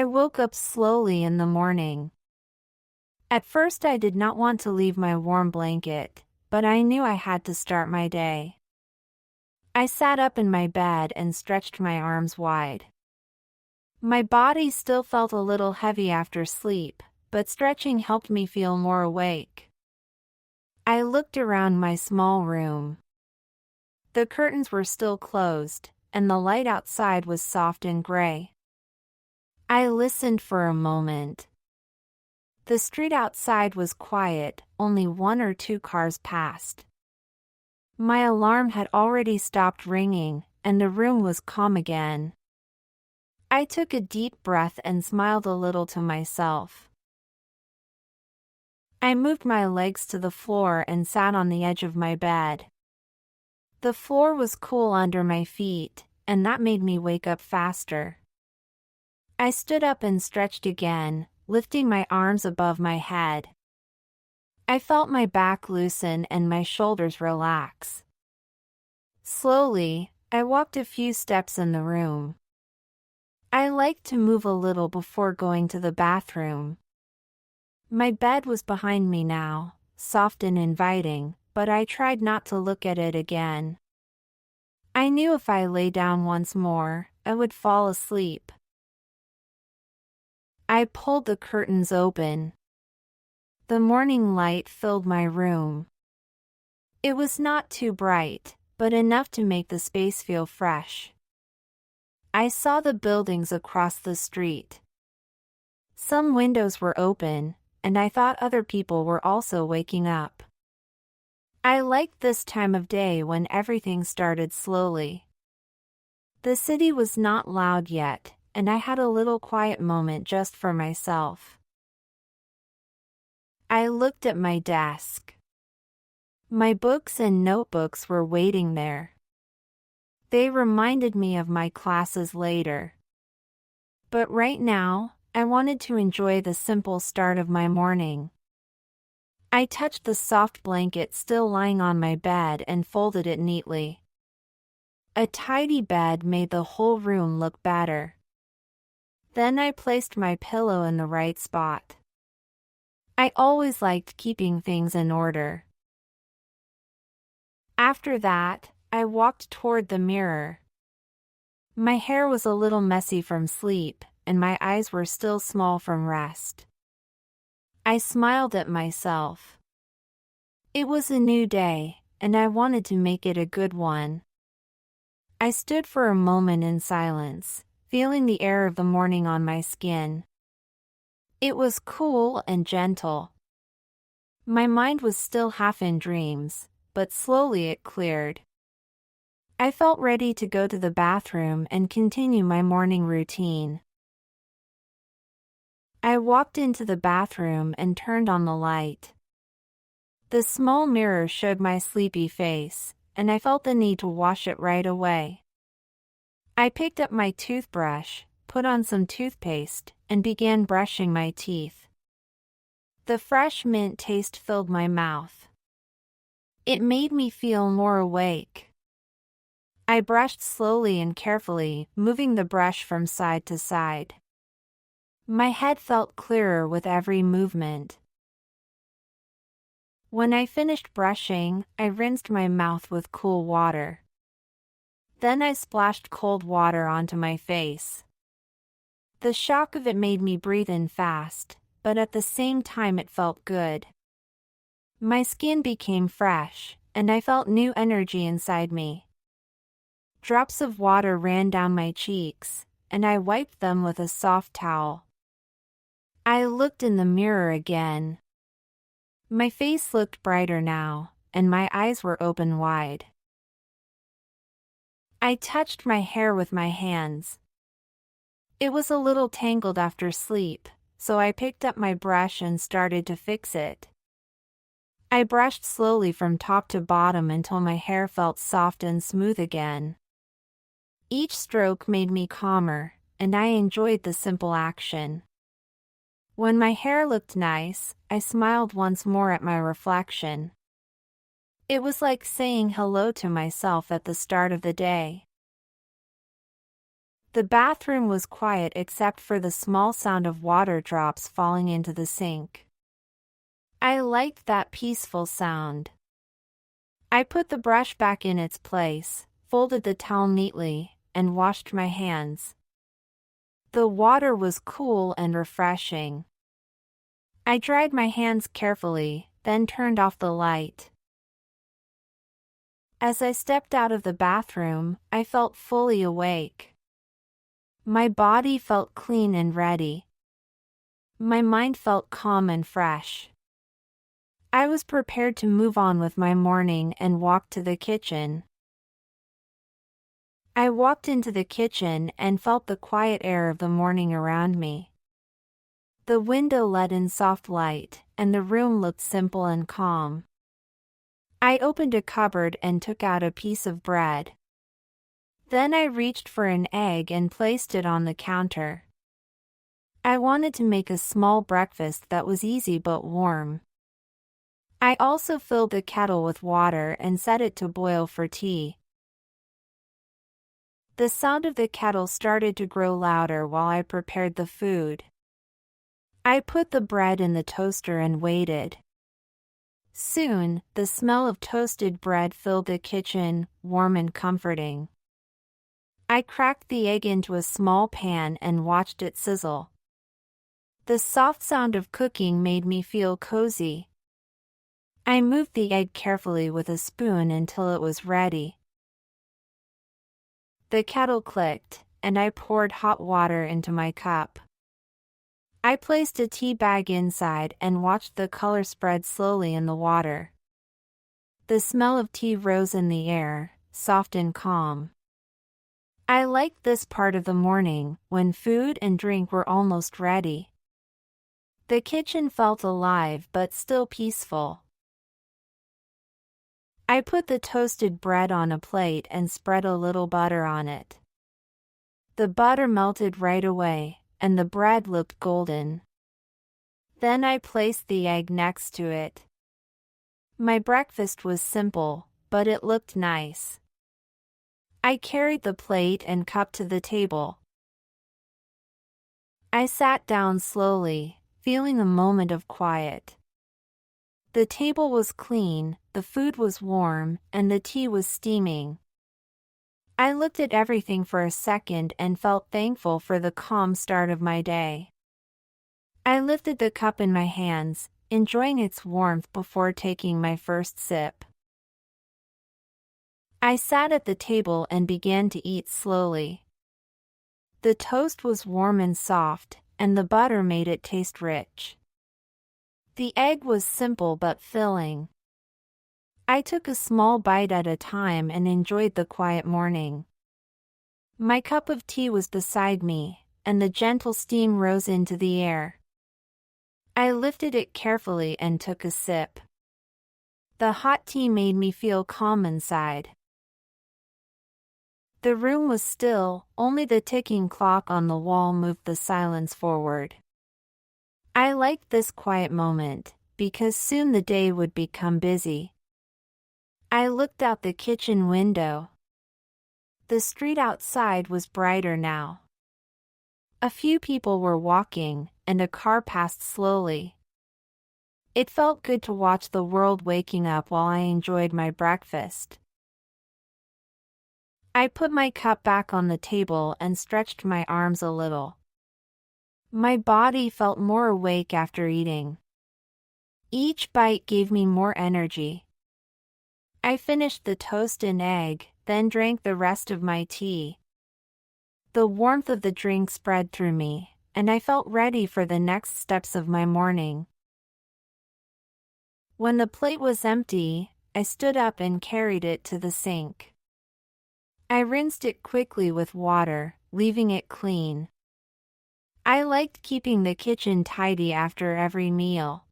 I woke up slowly in the morning. At first I did not want to leave my warm blanket, but I knew I had to start my day. I sat up in my bed and stretched my arms wide. My body still felt a little heavy after sleep, but stretching helped me feel more awake. I looked around my small room. The curtains were still closed, and the light outside was soft and gray. I listened for a moment. The street outside was quiet, only 1 or 2 cars passed. My alarm had already stopped ringing, and the room was calm again. I took a deep breath and smiled a little to myself. I moved my legs to the floor and sat on the edge of my bed. The floor was cool under my feet, and that made me wake up faster. I stood up and stretched again, lifting my arms above my head. I felt my back loosen and my shoulders relax. Slowly, I walked a few steps in the room. I liked to move a little before going to the bathroom. My bed was behind me now, soft and inviting, but I tried not to look at it again. I knew if I lay down once more, I would fall asleep. I pulled the curtains open. The morning light filled my room. It was not too bright, but enough to make the space feel fresh. I saw the buildings across the street. Some windows were open, and I thought other people were also waking up. I liked this time of day when everything started slowly. The city was not loud yet, and I had a little quiet moment just for myself. I looked at my desk. My books and notebooks were waiting there. They reminded me of my classes later. But right now, I wanted to enjoy the simple start of my morning. I touched the soft blanket still lying on my bed and folded it neatly. A tidy bed made the whole room look better. Then I placed my pillow in the right spot. I always liked keeping things in order. After that, I walked toward the mirror. My hair was a little messy from sleep, and my eyes were still small from rest. I smiled at myself. It was a new day, and I wanted to make it a good one. I stood for a moment in silence, feeling the air of the morning on my skin. It was cool and gentle. My mind was still half in dreams, but slowly it cleared. I felt ready to go to the bathroom and continue my morning routine. I walked into the bathroom and turned on the light. The small mirror showed my sleepy face, and I felt the need to wash it right away. I picked up my toothbrush, put on some toothpaste, and began brushing my teeth. The fresh mint taste filled my mouth. It made me feel more awake. I brushed slowly and carefully, moving the brush from side to side. My head felt clearer with every movement. When I finished brushing, I rinsed my mouth with cool water. Then I splashed cold water onto my face. The shock of it made me breathe in fast, but at the same time it felt good. My skin became fresh, and I felt new energy inside me. Drops of water ran down my cheeks, and I wiped them with a soft towel. I looked in the mirror again. My face looked brighter now, and my eyes were open wide. I touched my hair with my hands. It was a little tangled after sleep, so I picked up my brush and started to fix it. I brushed slowly from top to bottom until my hair felt soft and smooth again. Each stroke made me calmer, and I enjoyed the simple action. When my hair looked nice, I smiled once more at my reflection. It was like saying hello to myself at the start of the day. The bathroom was quiet except for the small sound of water drops falling into the sink. I liked that peaceful sound. I put the brush back in its place, folded the towel neatly, and washed my hands. The water was cool and refreshing. I dried my hands carefully, then turned off the light. As I stepped out of the bathroom, I felt fully awake. My body felt clean and ready. My mind felt calm and fresh. I was prepared to move on with my morning and walked to the kitchen. I walked into the kitchen and felt the quiet air of the morning around me. The window let in soft light, and the room looked simple and calm. I opened a cupboard and took out a piece of bread. Then I reached for an egg and placed it on the counter. I wanted to make a small breakfast that was easy but warm. I also filled the kettle with water and set it to boil for tea. The sound of the kettle started to grow louder while I prepared the food. I put the bread in the toaster and waited. Soon, the smell of toasted bread filled the kitchen, warm and comforting. I cracked the egg into a small pan and watched it sizzle. The soft sound of cooking made me feel cozy. I moved the egg carefully with a spoon until it was ready. The kettle clicked, and I poured hot water into my cup. I placed a tea bag inside and watched the color spread slowly in the water. The smell of tea rose in the air, soft and calm. I liked this part of the morning, when food and drink were almost ready. The kitchen felt alive but still peaceful. I put the toasted bread on a plate and spread a little butter on it. The butter melted right away, and the bread looked golden. Then I placed the egg next to it. My breakfast was simple, but it looked nice. I carried the plate and cup to the table. I sat down slowly, feeling a moment of quiet. The table was clean, the food was warm, and the tea was steaming. I looked at everything for a second and felt thankful for the calm start of my day. I lifted the cup in my hands, enjoying its warmth before taking my first sip. I sat at the table and began to eat slowly. The toast was warm and soft, and the butter made it taste rich. The egg was simple but filling. I took a small bite at a time and enjoyed the quiet morning. My cup of tea was beside me, and the gentle steam rose into the air. I lifted it carefully and took a sip. The hot tea made me feel calm inside. The room was still, only the ticking clock on the wall moved the silence forward. I liked this quiet moment, because soon the day would become busy. I looked out the kitchen window. The street outside was brighter now. A few people were walking, and a car passed slowly. It felt good to watch the world waking up while I enjoyed my breakfast. I put my cup back on the table and stretched my arms a little. My body felt more awake after eating. Each bite gave me more energy. I finished the toast and egg, then drank the rest of my tea. The warmth of the drink spread through me, and I felt ready for the next steps of my morning. When the plate was empty, I stood up and carried it to the sink. I rinsed it quickly with water, leaving it clean. I liked keeping the kitchen tidy after every meal.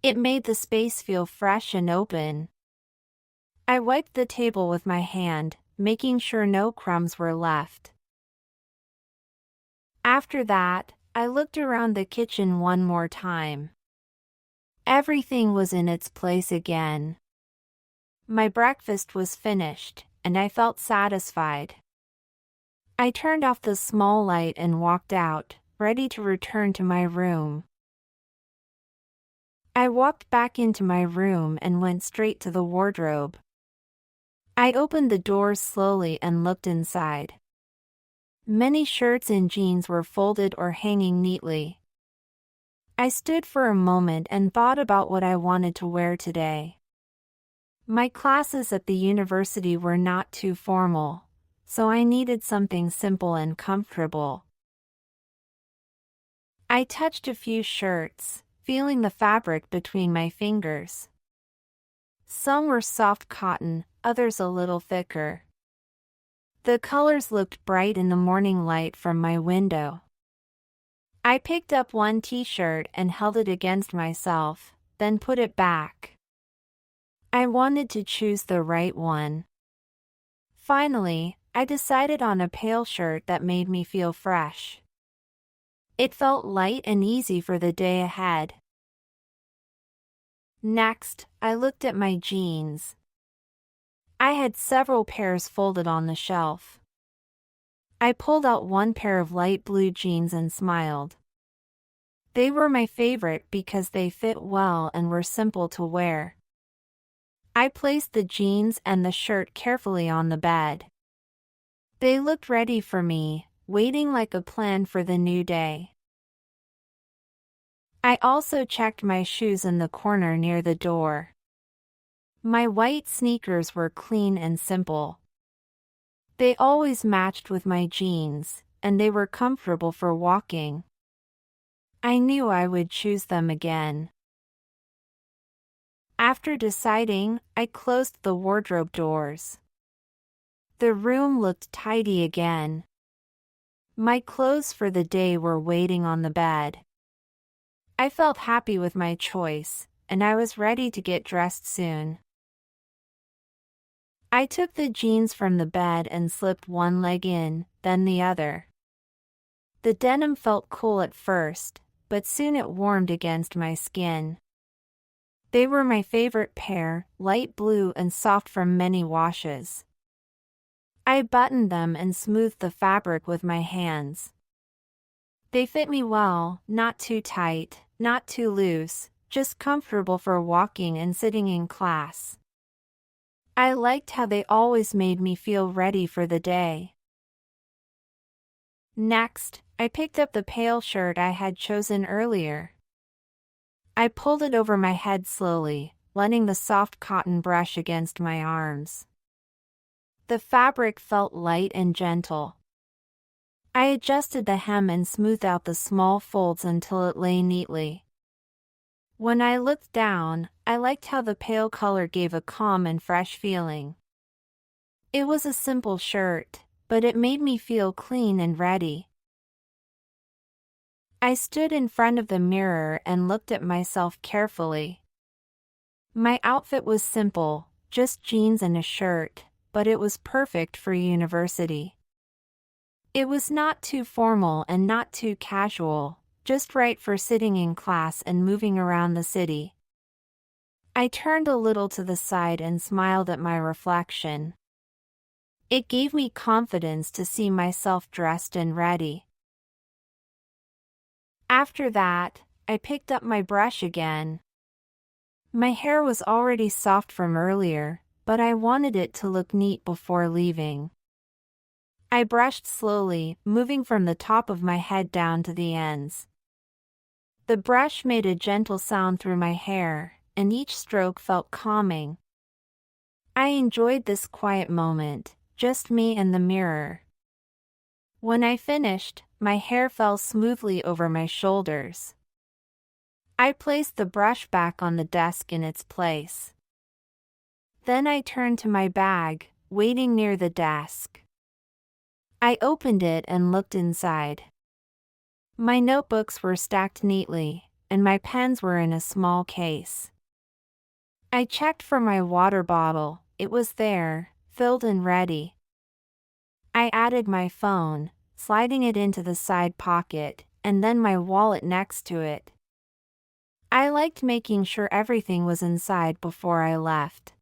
It made the space feel fresh and open. I wiped the table with my hand, making sure no crumbs were left. After that, I looked around the kitchen one more time. Everything was in its place again. My breakfast was finished, and I felt satisfied. I turned off the small light and walked out, ready to return to my room. I walked back into my room and went straight to the wardrobe. I opened the doors slowly and looked inside. Many shirts and jeans were folded or hanging neatly. I stood for a moment and thought about what I wanted to wear today. My classes at the university were not too formal, so I needed something simple and comfortable. I touched a few shirts, feeling the fabric between my fingers. Some were soft cotton, others a little thicker. The colors looked bright in the morning light from my window. I picked up one t-shirt and held it against myself, then put it back. I wanted to choose the right one. Finally, I decided on a pale shirt that made me feel fresh. It felt light and easy for the day ahead. Next, I looked at my jeans. I had several pairs folded on the shelf. I pulled out one pair of light blue jeans and smiled. They were my favorite because they fit well and were simple to wear. I placed the jeans and the shirt carefully on the bed. They looked ready for me, waiting like a plan for the new day. I also checked my shoes in the corner near the door. My white sneakers were clean and simple. They always matched with my jeans, and they were comfortable for walking. I knew I would choose them again. After deciding, I closed the wardrobe doors. The room looked tidy again. My clothes for the day were waiting on the bed. I felt happy with my choice, and I was ready to get dressed soon. I took the jeans from the bed and slipped one leg in, then the other. The denim felt cool at first, but soon it warmed against my skin. They were my favorite pair, light blue and soft from many washes. I buttoned them and smoothed the fabric with my hands. They fit me well, not too tight, not too loose, just comfortable for walking and sitting in class. I liked how they always made me feel ready for the day. Next, I picked up the pale shirt I had chosen earlier. I pulled it over my head slowly, letting the soft cotton brush against my arms. The fabric felt light and gentle. I adjusted the hem and smoothed out the small folds until it lay neatly. When I looked down, I liked how the pale color gave a calm and fresh feeling. It was a simple shirt, but it made me feel clean and ready. I stood in front of the mirror and looked at myself carefully. My outfit was simple, just jeans and a shirt, but it was perfect for university. It was not too formal and not too casual, just right for sitting in class and moving around the city. I turned a little to the side and smiled at my reflection. It gave me confidence to see myself dressed and ready. After that, I picked up my brush again. My hair was already soft from earlier, but I wanted it to look neat before leaving. I brushed slowly, moving from the top of my head down to the ends. The brush made a gentle sound through my hair, and each stroke felt calming. I enjoyed this quiet moment, just me and the mirror. When I finished, my hair fell smoothly over my shoulders. I placed the brush back on the desk in its place. Then I turned to my bag, waiting near the desk. I opened it and looked inside. My notebooks were stacked neatly, and my pens were in a small case. I checked for my water bottle. It was there, filled and ready. I added my phone, sliding it into the side pocket, and then my wallet next to it. I liked making sure everything was inside before I left.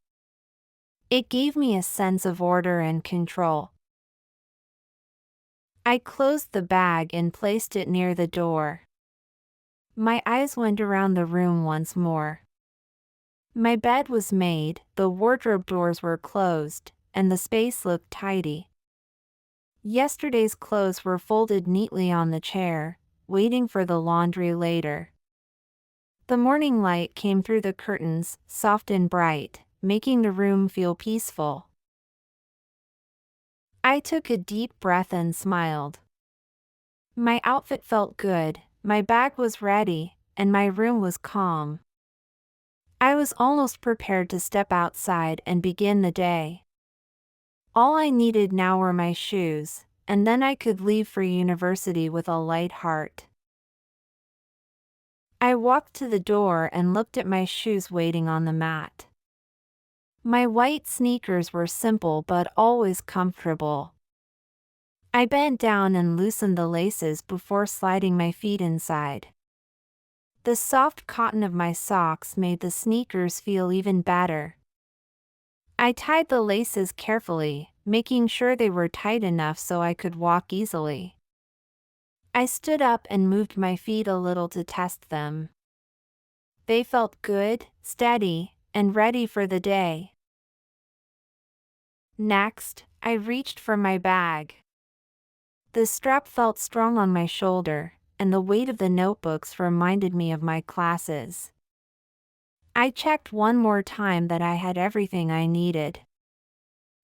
It gave me a sense of order and control. I closed the bag and placed it near the door. My eyes went around the room once more. My bed was made, the wardrobe doors were closed, and the space looked tidy. Yesterday's clothes were folded neatly on the chair, waiting for the laundry later. The morning light came through the curtains, soft and bright, making the room feel peaceful. I took a deep breath and smiled. My outfit felt good, my bag was ready, and my room was calm. I was almost prepared to step outside and begin the day. All I needed now were my shoes, and then I could leave for university with a light heart. I walked to the door and looked at my shoes waiting on the mat. My white sneakers were simple but always comfortable. I bent down and loosened the laces before sliding my feet inside. The soft cotton of my socks made the sneakers feel even better. I tied the laces carefully, making sure they were tight enough so I could walk easily. I stood up and moved my feet a little to test them. They felt good, steady, and ready for the day. Next, I reached for my bag. The strap felt strong on my shoulder, and the weight of the notebooks reminded me of my classes. I checked one more time that I had everything I needed.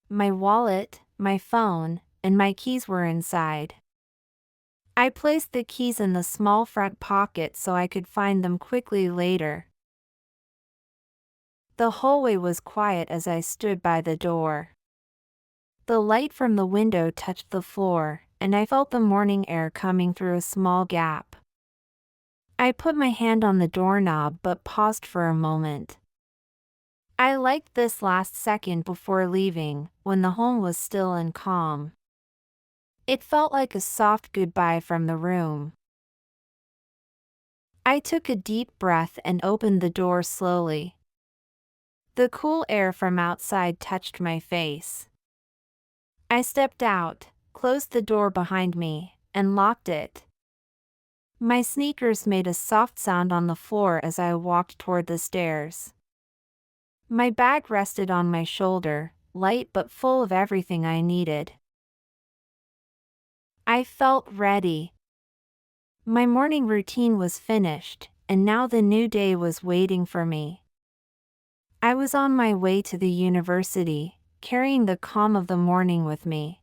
My wallet, my phone, and my keys were inside. I placed the keys in the small front pocket so I could find them quickly later. The hallway was quiet as I stood by the door. The light from the window touched the floor, and I felt the morning air coming through a small gap. I put my hand on the doorknob but paused for a moment. I liked this last second before leaving, when the home was still and calm. It felt like a soft goodbye from the room. I took a deep breath and opened the door slowly. The cool air from outside touched my face. I stepped out, closed the door behind me, and locked it. My sneakers made a soft sound on the floor as I walked toward the stairs. My bag rested on my shoulder, light but full of everything I needed. I felt ready. My morning routine was finished, and now the new day was waiting for me. I was on my way to the university, carrying the calm of the morning with me.